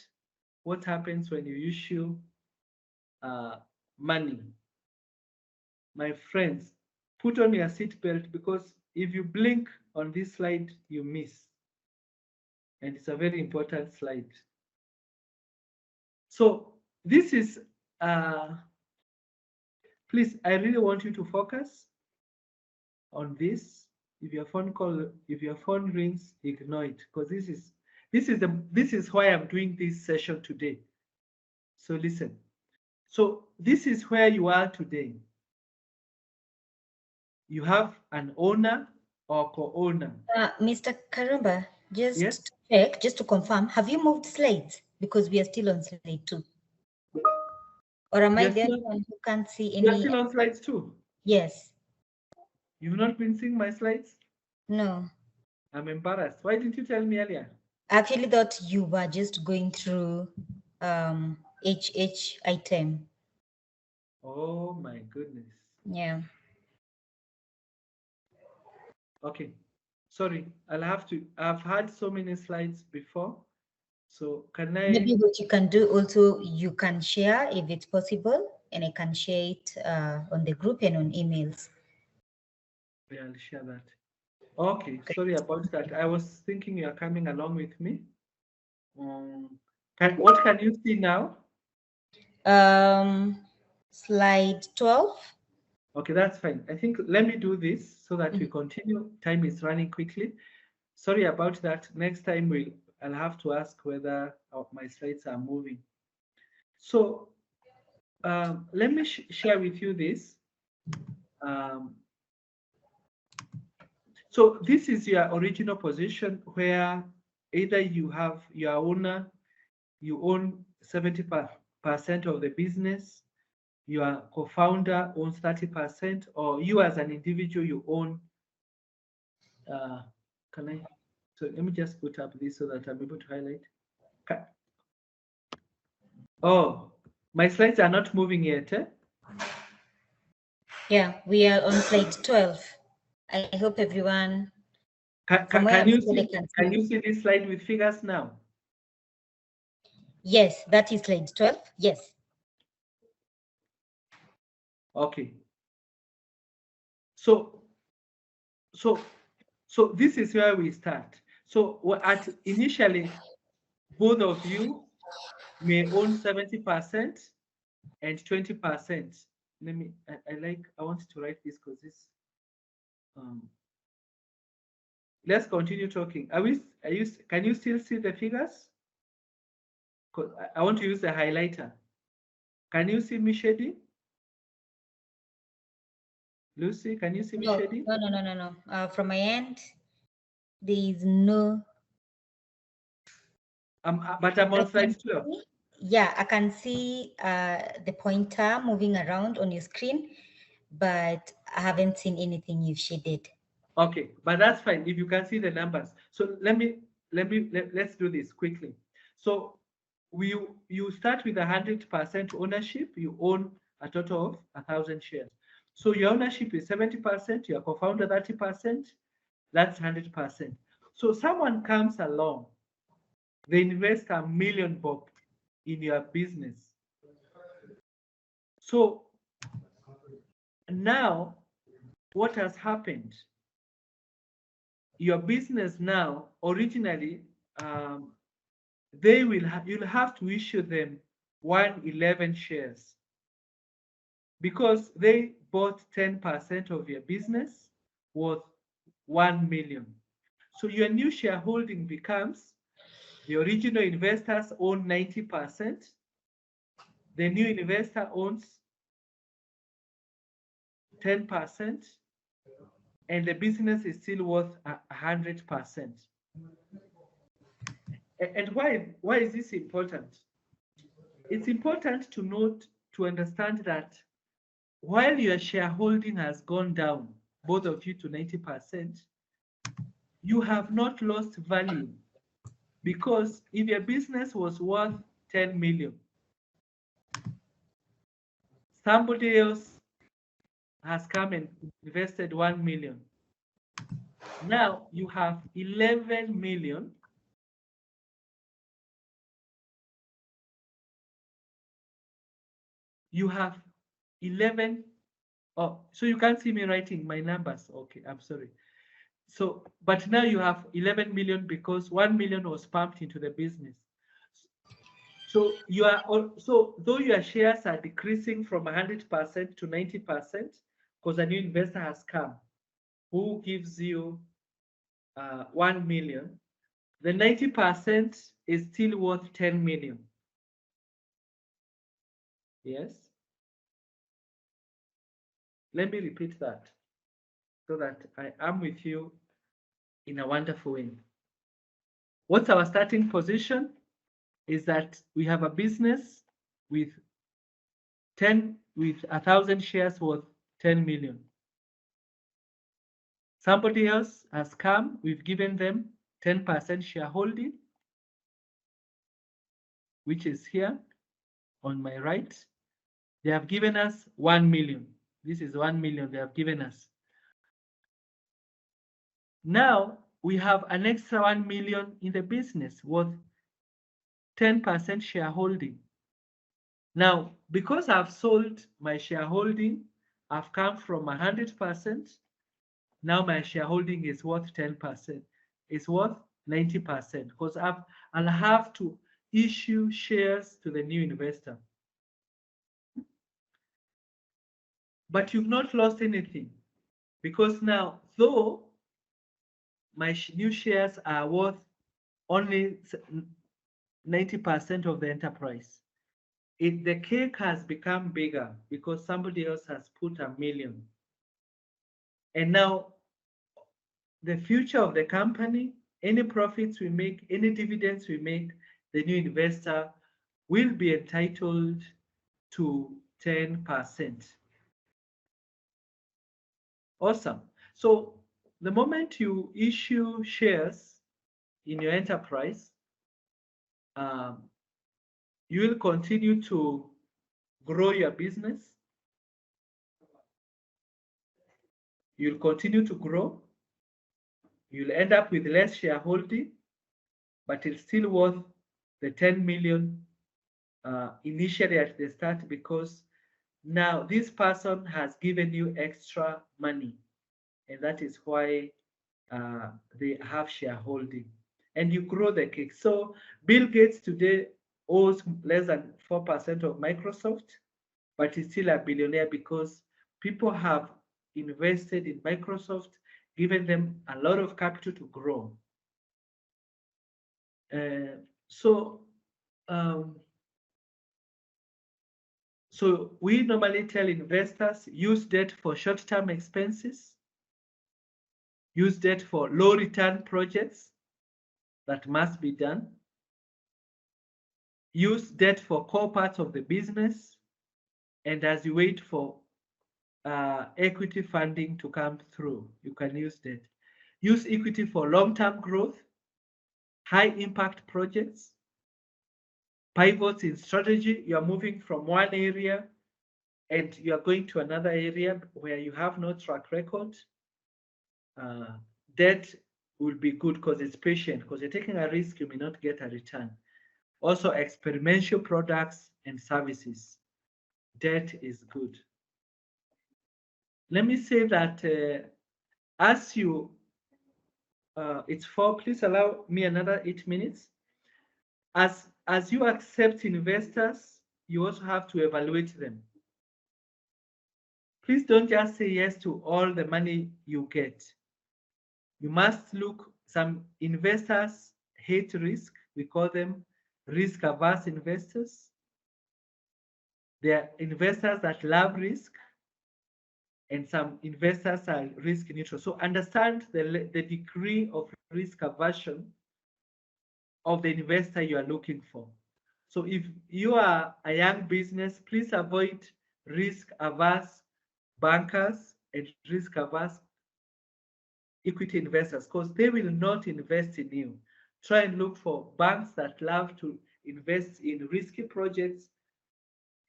what happens when you issue money. My friends, put on your seatbelt because if you blink on this slide, you miss. And it's a very important slide. So this is, please, I really want you to focus on this. If your phone rings, ignore it because this is why I'm doing this session today. So listen. So this is where you are today. You have an owner or co-owner. Mr. Karamba, just Yes? to check, just to confirm, have you moved slides? Because we are still on slide 2. Or am I the only one who can't see any? You're still on slides 2? Yes. You've not been seeing my slides? No. I'm embarrassed. Why didn't you tell me earlier? I actually thought you were just going through HH item. Oh my goodness. Yeah. Okay. Sorry, I've had so many slides before. So can I? Maybe what you can do also, you can share if it's possible, and I can share it on the group and on emails. Yeah, I'll share that. Okay, sorry about that. I was thinking you are coming along with me. What can you see now? Slide 12. Okay, that's fine. I think let me do this so that we continue. Time is running quickly. Sorry about that. Next time I'll have to ask whether my slides are moving. So let me share with you this. So this is your original position where either you own 70% of the business, your co-founder owns 30%, or you as an individual, you own, so let me just put up this so that I'm able to highlight. Oh, my slides are not moving yet, eh? Yeah, we are on slide 12. I hope everyone, Can you see this slide with figures now? Yes, that is slide 12. Yes. Okay. So this is where we start. So initially, both of you may own 70% and 20%. I want to write this because this. Let's continue talking. Can you still see the figures? Because I want to use the highlighter. Can you see me shading? Lucy, can you see me shading? No. From my end, there is no. But I'm on slide 12. Yeah, I can see the pointer moving around on your screen, but I haven't seen anything you've shaded. Okay, but that's fine if you can see the numbers. So let's do this quickly. So you start with 100% ownership. You own a total of 1,000 shares. So your ownership is 70%. Your co-founder 30%. That's 100%. So someone comes along, they invest $1 million bob in your business. So now what has happened? Your business now, originally, you'll have to issue them 111 shares because they bought 10% of your business worth 1 million. So your new shareholding becomes the original investors own 90%, the new investor owns 10%, and the business is still worth 100%. And why is this important? It's important to understand that while your shareholding has gone down, both of you to 90%, you have not lost value, because if your business was worth 10 million, somebody else has come and invested 1 million. Now you have 11 million. You have 11. Oh, so you can't see me writing my numbers. Okay, I'm sorry. So, but now you have 11 million because 1 million was pumped into the business. So though your shares are decreasing from 100% to 90%, because a new investor has come who gives you 1 million, the 90% is still worth 10 million. Yes. Let me repeat that so that I am with you in a wonderful way. What's our starting position? Is that we have a business with 1,000 shares worth 10 million. Somebody else has come, we've given them 10% shareholding, which is here on my right. They have given us 1 million. This is 1 million they have given us. Now we have an extra 1 million in the business worth 10% shareholding. Now, because I've sold my shareholding, I've come from 100%. Now my shareholding is worth 10%. It's worth 90% because I'll have to issue shares to the new investor. But you've not lost anything because now, though my new shares are worth only 90% of the enterprise, the cake has become bigger because somebody else has put 1 million. And now the future of the company, any profits we make, any dividends we make, the new investor will be entitled to 10%. Awesome. So the moment you issue shares in your enterprise, you will continue to grow your business. You'll continue to grow. You'll end up with less shareholding, but it's still worth the 10 million initially at the start because now this person has given you extra money, and that is why they have shareholding, and you grow the cake. So Bill Gates today owes less than 4% of Microsoft, but he's still a billionaire because people have invested in Microsoft, given them a lot of capital to grow. So we normally tell investors, use debt for short-term expenses, use debt for low return projects that must be done, use debt for core parts of the business, and as you wait for equity funding to come through, you can use debt. Use equity for long-term growth, high impact projects, pivots in strategy. You're moving from one area and you're going to another area where you have no track record. Debt will be good because it's patient, because you're taking a risk, you may not get a return. Also, experiential products and services. Debt is good. Let me say that as you, it's 4, please allow me another 8 minutes. As you accept investors, you also have to evaluate them. Please don't just say yes to all the money you get. You must look, some investors hate risk. We call them risk-averse investors. There are investors that love risk, and some investors are risk neutral. So understand the degree of risk aversion of the investor you are looking for. So if you are a young business, please avoid risk-averse bankers and risk-averse equity investors because they will not invest in you. Try and look for banks that love to invest in risky projects,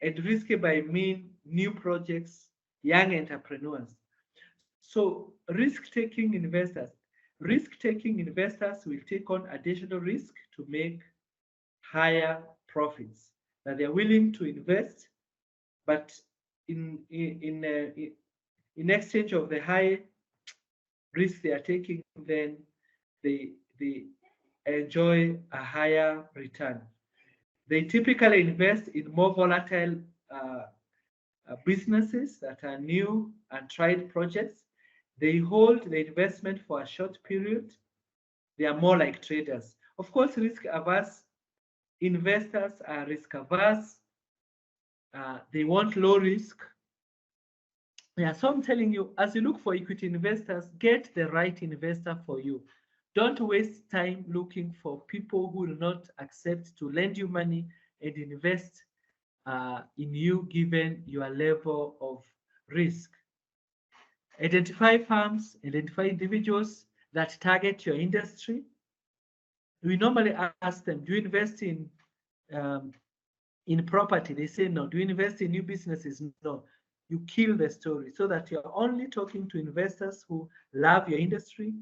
and risky by mean new projects, young entrepreneurs. So risk-taking investors will take on additional risk to make higher profits. That they're willing to invest, but in exchange of the high risk they are taking, then they enjoy a higher return. They typically invest in more volatile businesses that are new and tried projects. They hold the investment for a short period. They are more like traders. Of course, risk-averse investors are risk-averse. They want low risk. Yeah, so I'm telling you, as you look for equity investors, get the right investor for you. Don't waste time looking for people who will not accept to lend you money and invest in you given your level of risk. Identify firms, identify individuals that target your industry. We normally ask them, do you invest in property? They say no. Do you invest in new businesses? No. You kill the story so that you're only talking to investors who love your industry,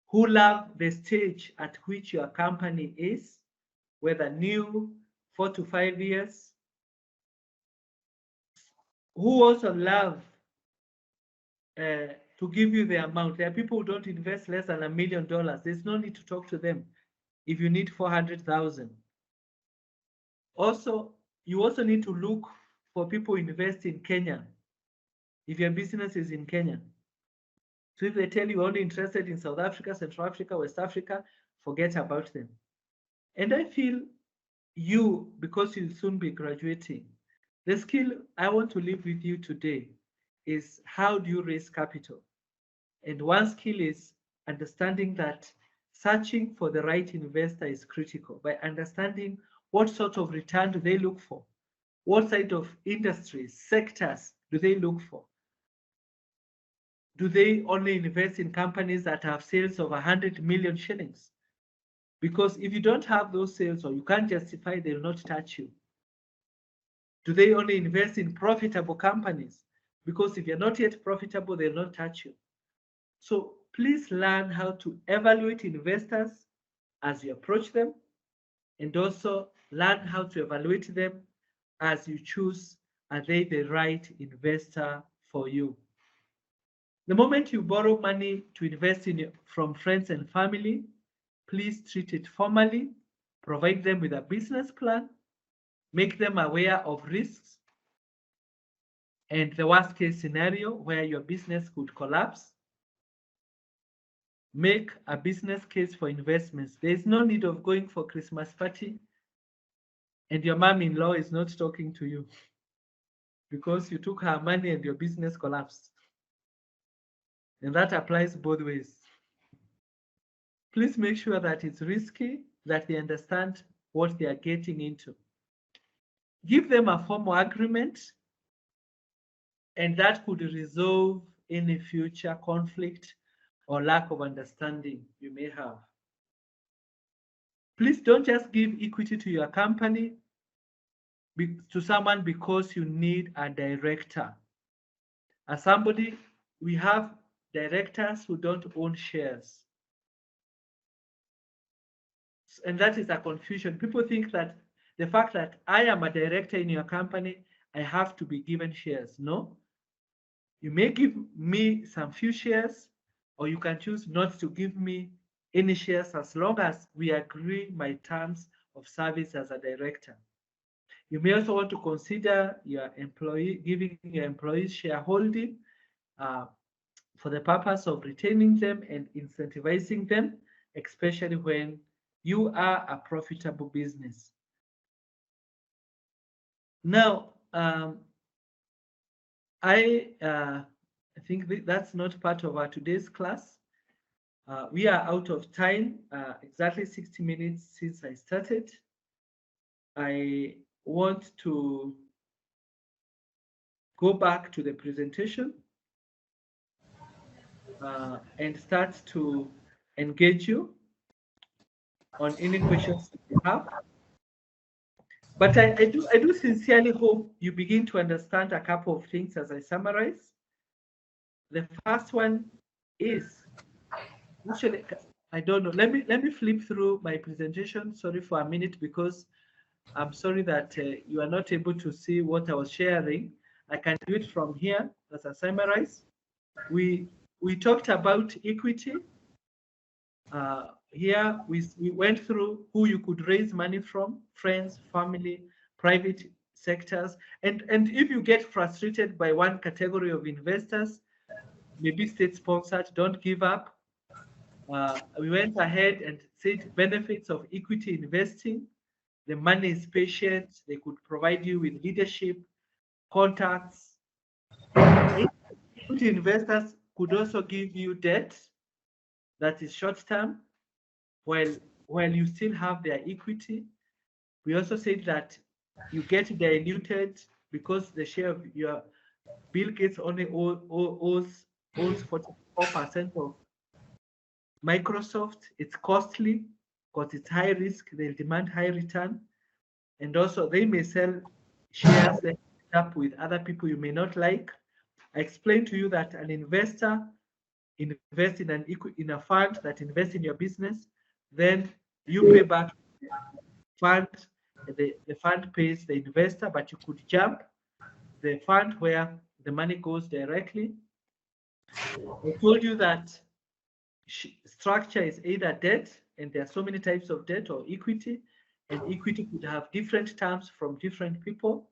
who love the stage at which your company is, whether new, 4 to 5 years, who also love to give you the amount. There are people who don't invest less than $1 million. There's no need to talk to them if you need 400,000. Also, you also need to look for people who invest in Kenya if your business is in Kenya. So if they tell you only interested in South Africa, Central Africa, West Africa, forget about them. And I feel you, because you'll soon be graduating, the skill I want to leave with you today is how do you raise capital? And one skill is understanding that searching for the right investor is critical by understanding what sort of return do they look for? What side of industries, sectors do they look for? Do they only invest in companies that have sales of 100 million shillings? Because if you don't have those sales or you can't justify, they will not touch you. Do they only invest in profitable companies? Because if you're not yet profitable, they'll not touch you. So please learn how to evaluate investors as you approach them, and also learn how to evaluate them as you choose, are they the right investor for you? The moment you borrow money to invest in from friends and family, please treat it formally, provide them with a business plan, make them aware of risks and the worst case scenario where your business could collapse. Make a business case for investments. There is no need of going for Christmas party and your mom-in-law is not talking to you because you took her money and your business collapsed. And that applies both ways. Please make sure that it's risky, that they understand what they are getting into. Give them a formal agreement, and that could resolve any future conflict or lack of understanding you may have. Please don't just give equity to your company to someone because you need a director. As somebody, we have directors who don't own shares. And that is a confusion. People think that the fact that I am a director in your company, I have to be given shares. No. You may give me some few shares, or you can choose not to give me any shares as long as we agree my terms of service as a director. You may also want to consider your employee, giving your employees shareholding for the purpose of retaining them and incentivizing them, especially when you are a profitable business. Now, I think that's not part of our today's class. We are out of time, exactly 60 minutes since I started. I want to go back to the presentation and start to engage you on any questions you have. But I do sincerely hope you begin to understand a couple of things as I summarize. The first one is, actually, I don't know. Let me flip through my presentation. Sorry for a minute, because I'm sorry that you are not able to see what I was sharing. I can do it from here as a summarize. We talked about equity. Here we went through who you could raise money from: friends, family, private sectors. And if you get frustrated by one category of investors, maybe state-sponsored, don't give up. We went ahead and said benefits of equity investing. The money is patient. They could provide you with leadership, contacts. Equity investors could also give you debt that is short-term, while you still have their equity. We also said that you get diluted because the share of your Bill Gates only owns 44% of Microsoft. It's costly because it's high risk. They'll demand high return. And also they may sell shares that up with other people you may not like. I explained to you that an investor invest in a fund that invests in your business, then you pay back the fund. The fund pays the investor, but you could jump the fund where the money goes directly. I told you that structure is either debt, and there are so many types of debt, or equity, and equity could have different terms from different people.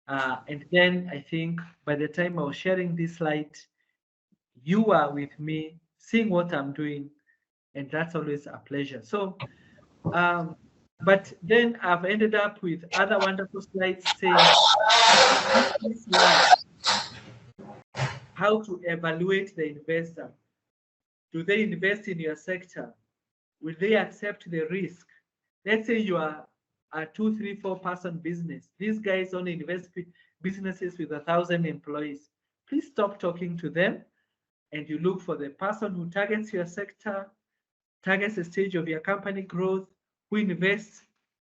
And then I think by the time I was sharing this slide, you are with me, seeing what I'm doing, and that's always a pleasure. So, but then I've ended up with other wonderful slides saying, please learn how to evaluate the investor. Do they invest in your sector? Will they accept the risk? Let's say you are a 2, 3, 4 person business. These guys only invest businesses with 1,000 employees. Please stop talking to them, and you look for the person who targets your sector, targets the stage of your company growth, who invests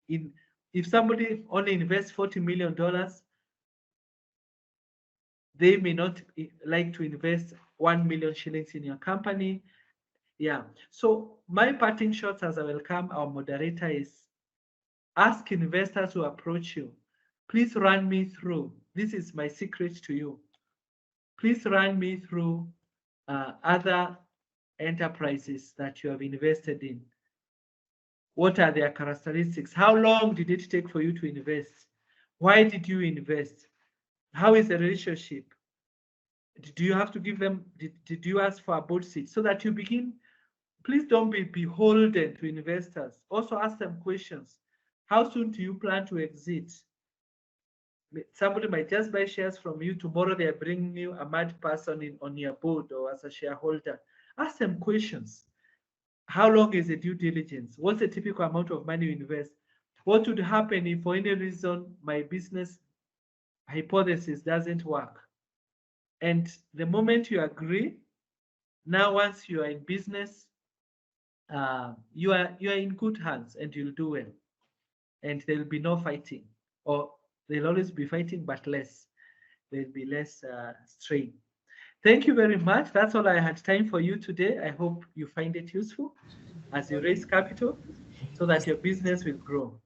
in. If somebody only invests $40 million, they may not like to invest 1 million shillings in your company. Yeah. So my parting shots as I welcome our moderator is, ask investors who approach you, please run me through. This is my secret to you. Please run me through other enterprises that you have invested in. What are their characteristics? How long did it take for you to invest? Why did you invest? How is the relationship? Do you have to give them, did you ask for a board seat? So that you begin, please don't be beholden to investors. Also ask them questions. How soon do you plan to exit? Somebody might just buy shares from you. Tomorrow they're bringing you a mad person on your board or as a shareholder. Ask them questions. How long is the due diligence? What's the typical amount of money you invest? What would happen if for any reason my business hypothesis doesn't work? And the moment you agree, now once you are in business, you are in good hands, and you'll do well. And there will be no fighting, or there'll always be fighting, but less. There'll be less strain. Thank you very much. That's all I had time for you today. I hope you find it useful as you raise capital so that your business will grow.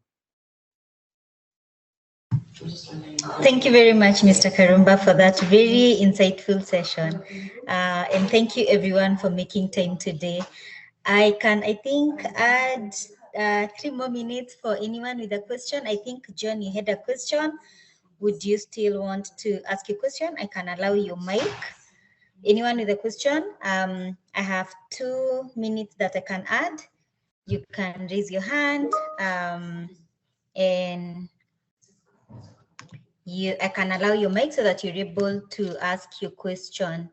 Thank you very much, Mr. Karumba, for that very insightful session. And thank you everyone for making time today. I think, add 3 more minutes for anyone with a question. I think, John, you had a question. Would you still want to ask a question? I can allow your mic. Anyone with a question? I have 2 minutes that I can add. You can raise your hand, and I can allow your mic so that you're able to ask your question.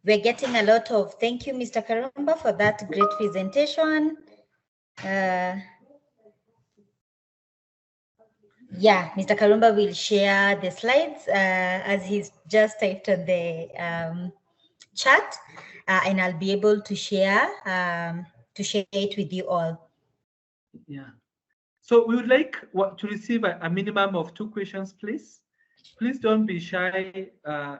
We're getting a lot of, thank you, Mr. Karumba, for that great presentation. Yeah, Mr. Karumba will share the slides as he's just typed on the chat, and I'll be able to share it with you all. Yeah. So we would like to receive a minimum of 2 questions, please. Please don't be shy.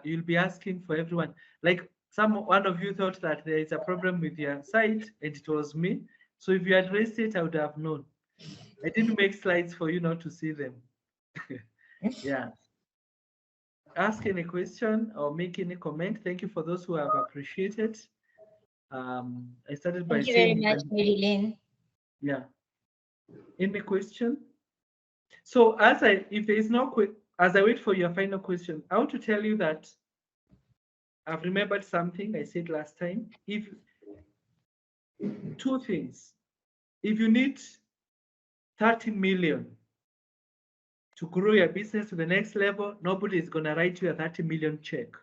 You'll be asking for everyone. Like one of you thought that there is a problem with your site, and it was me. So if you had raised it, I would have known. I didn't make slides for you not to see them. Yeah. Ask any question or make any comment. Thank you for those who have appreciated. I started by saying. Thank you very much, Marilyn. Yeah. Any question? So if there is no as I wait for your final question, I want to tell you that I've remembered something I said last time. 2 things. If you need 30 million to grow your business to the next level, nobody is going to write you a 30 million check.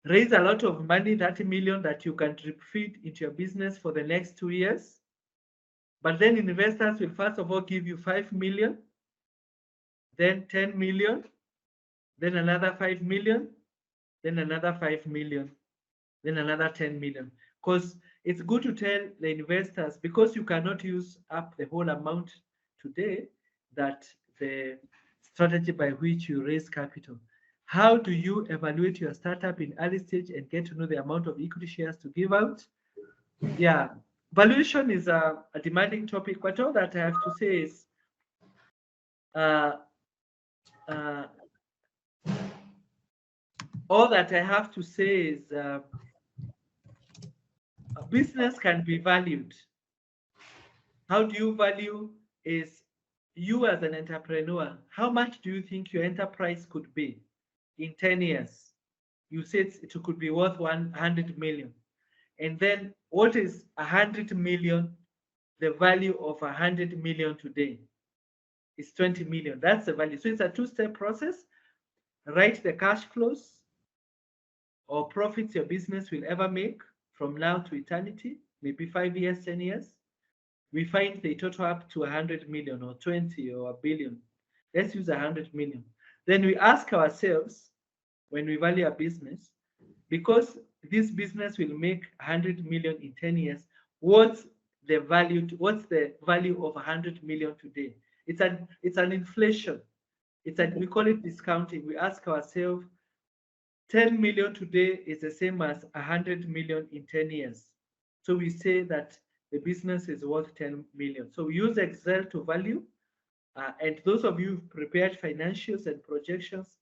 Raise a lot of money, 30 million, that you can drip feed into your business for the next 2 years. But then investors will first of all give you 5 million, then 10 million, then another 5 million, then another 5 million, then another 10 million. Because it's good to tell the investors, because you cannot use up the whole amount today, that the strategy by which you raise capital. How do you evaluate your startup in early stage and get to know the amount of equity shares to give out? Yeah, valuation is a demanding topic, but all that I have to say is uh, uh, all that I have to say is a business can be valued. How do you value is you as an entrepreneur, how much do you think your enterprise could be in 10 years? You said it could be worth 100 million. And then what is 100 million? The value of 100 million today is 20 million. That's the value. So it's a two-step process. Write the cash flows or profits your business will ever make from now to eternity, maybe 5 years, 10 years. We find they total up to 100 million or 20 or a billion. Let's use 100 million. Then we ask ourselves, when we value a business, because this business will make 100 million in 10 years, what's the value of 100 million today? It's an inflation. We call it discounting. We ask ourselves, 10 million today is the same as 100 million in 10 years. So we say that the business is worth 10 million. So we use Excel to value. And those of you who've prepared financials and projections,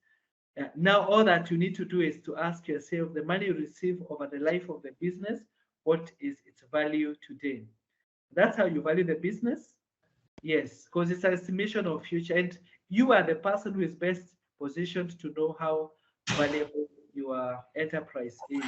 now all that you need to do is to ask yourself, the money you receive over the life of the business, what is its value today? That's how you value the business. Yes, because it's an estimation of future. And you are the person who is best positioned to know how valuable your enterprise is.